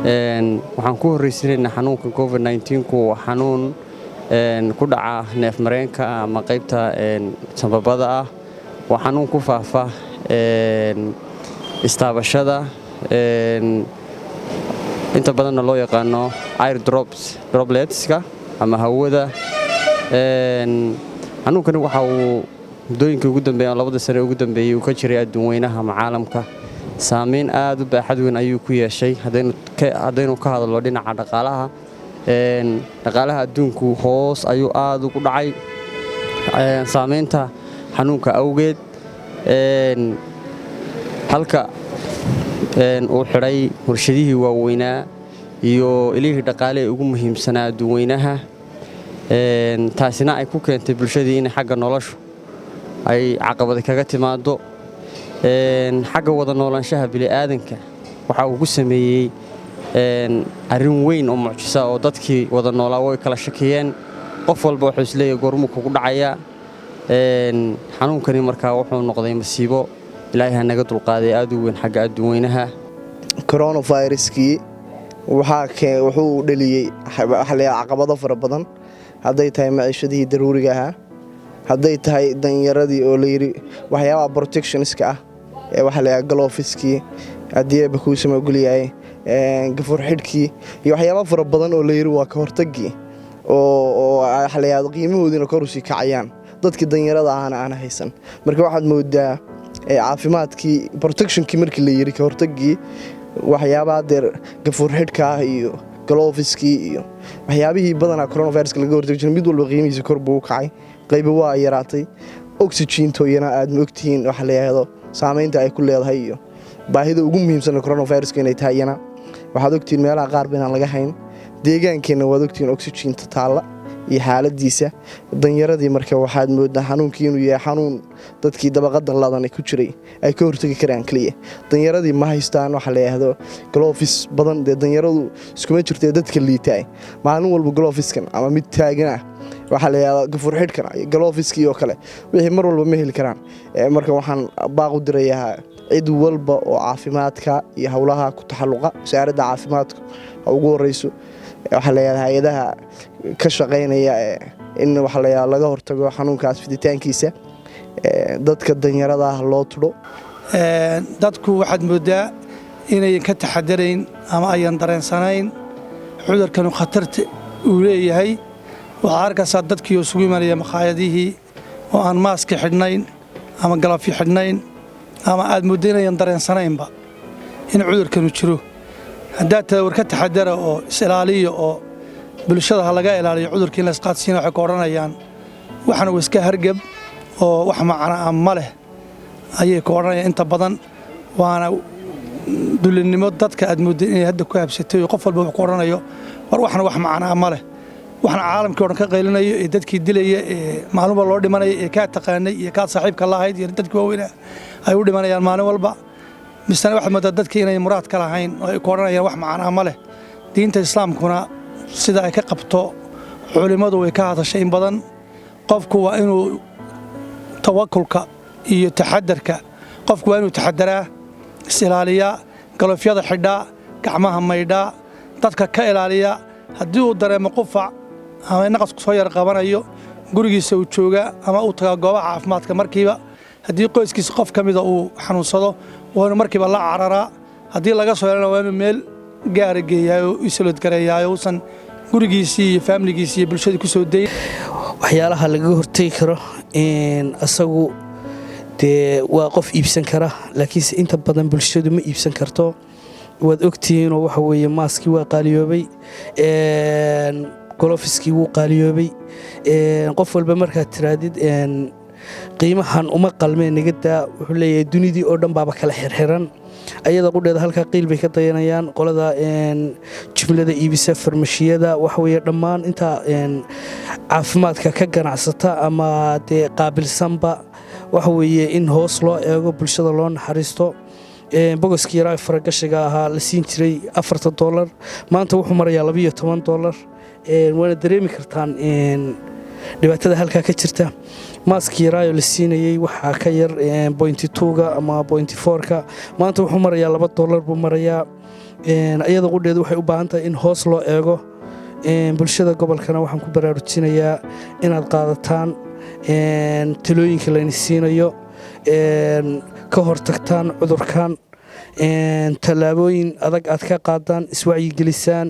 waxaan ku horreysiinaynaa xanuunka COVID-19 ku xanuun ku dhaca neef mareenka ama qaybta sababada ah waa xanuun ku faafa istaabashada inta badanna loo yaqaano air dropletska ama hawada xanuunkani waxa uu muddooyinkii ugu dambeeyay labada sane ugu dambeeyay uu ka jiray adduun weynaha ama caalamka saameyn aad u baaxad weyn ayuu ku yeeshay haddaynu ka hadalno dhinaca dhaqaalaha dhaqaalaha adduunku hoos ayuu aad ugu dhacay saameynta xanuunka awgeed halka uu xidhay warshadihii waaweynaa iyo ilihii dhaqaale ee ugu muhiimsanaa adduun weynaha taasina ay ku keentay bulshadii in xagga noloshu ay caqabad kaga timaado xagga wada noolaanshaha bini'aadanka waxa uu ku sameeyey arrin weyn oo mucjisa oo dadkii wada noolaa way kala shakiyeen qof walba wuxuu isleeyahay goormuu kugu dhacayaa xanuunkani markaa wuxuu noqday masiibo ilaahay ha naga dulqaaday aad u weyn xagga adduun weynaha coronaviruskii wuxuu dhaliyey caqabado fara badan hadday tahay maciishadihii daruuriga ahaa hadday tahay danyaradii oo layidhi waxyaabaha protectionska ah ee waxa layaha galofiskii haddii eeba kuu samagulyahay gafuur xidhkii iyo waxyaaba fara badan oo layidhi waa ka hortagii oo waxa layaha qiimahoodiina kor usii kacayaan dadkii danyarada ahana aan haysan marka waxaad moodaa caafimaadkii protectionkii markii layidhi ka hortagii waxyaabaha deer gafuur xidhka ah iyo galofiskii iyo waxyaabihii badanaa coronaviruska laga hortagi jiray mid walba qiimihiisa kor buu u kacay qayba waa yaraatay oxygentoyana aad ma ogtihiin waxa la yidhaahdo saamaynta ay ku leedahay iyo baahida ugu muhiimsan coronaviruska inay tahay iyana waxaad ogtihiin meelaha qaar baynaan laga hayn deegaankeenna waad ogtihiin oxygenta taalla iyo xaaladiisa danyaradii marka waxaad moodaa xanuunkii inuu yahay xanuun dadkii dabaqada ladan ku jiray ay ka hortagi karaan keliya danyaradii ma haystaan waxa la yidhaahdo galofis badan dee danyaradu iskuma jirtee dadka liitaay maalin walba galofiskan ama mid taagan ah waxaa la yidhahdaa gafuur xidhkan iyo galofiskii oo kale wixii mar walba ma heli karaan marka waxaan baaq u dirayaa cid walba oo caafimaadka iyo howlaha ku taxalluqa wasaaradda caafimaadka ugu horeyso waxaa la yidhahdaa hay-adaha ka shaqaynaya in waxa la yidhahdaa laga hortago xanuunkaas fiditaankiisa dadka danyarada ah loo tudho dadku waxaad moodaa inayan ka taxadarayn ama ayan dareensanayn cudurkanu khatarta uu leeyahay waxaa arkaysaa dadkii oo isugu imanaya makhaayadihii oo aan maaski xidhnayn ama galafyo xidhnayn ama aad moodda inayan dareensanaynba in cudurkanu jiro haddaad tada war ka taxadara oo is-ilaaliya oo bulshada ha laga ilaaliyo cudurkii in la isqaadsiina waxay ku odhanayaan waxna waa iska hargab oo wax macnaa ma leh ayay ku odhanayaan inta badan waana dulinimo dadka aad moodda inay hadda ku habsatay oo qof walba wax ku odhanayo war waxna wax macnaa ma leh waxna caalamkii o dhan ka qaylinayo ee dadkii dilaya ee maalin walba loo dhimanaya ee kaa taqaanay iyo kaad saaxiibka lahayd iyo dadkii waaweynaa ay u dhimanayaan maalin walba misena waxaad moodaa dadkii inay muraad ka lahayn oo ay ku odhanayaan wax macnaa ma leh diinta islaamkuna sida ay ka qabto culimmadu way ka hadashay in badan qofku waa inuu tawakulka iyo taxadarka qofku waa inuu taxadaraa is-ilaaliyaa galofyada xidhaa gacmaha maydhaa dadka ka ilaaliya haddii uu dareemo qufac ama naqasku soo yar qabanayo gurigiisa uu joogaa ama uu tagaa goobaha caafimaadka markiiba haddii qoyskiisa qof ka mida uu xanuunsado waa inuu markiiba la cararaa haddii laga soo helana waa inuu meel gaara geeyaayo isaloodgareeyaayo uusan gurigiisii iyo faamiligiisii iyo bulshadii ku soo dayin waxyaalaha lagaga hortegi karo asagu dee waa qof iibsan kara laakiinse inta badan bulshadu ma iibsan karto waad ogtihiinoo waxa weeye maaskii waa qaaliyoobay golofiskii wuu qaaliyoobay qof walba markaad tiraadid qiimahan uma qalmeen nagadaa wuxuu leeyahay dunidii oo dhan baaba kala xirxiran ayada qudheeda halkaa qiil bay ka dayanayaan qolada jumlada iibisa farmashiyada waxaweye dhammaan intaa caafimaadka ka ganacsata ama dee qaabilsanba waxaweye in hoos loo eego bulshada loo naxariisto bogoskii yaraa faragashiga ahaa la siin jiray $40 maanta wuxuu marayaa $12 waana dareemi kartaan dhibaatada halkaa ka jirta maaskii yaraayo la siinayey waxaa ka yar .2ga ama .4ka maanta wuxuu marayaa $2 buu marayaa iyada qudheedu waxay u baahan tahay in hoos loo eego bulshada gobolkana waxaan ku baraarujinayaa inaad qaadataan talooyinka layni siinayo ka hortagtaan cudurkan tallaabooyin adag aad ka qaadaan iswacyigelisaan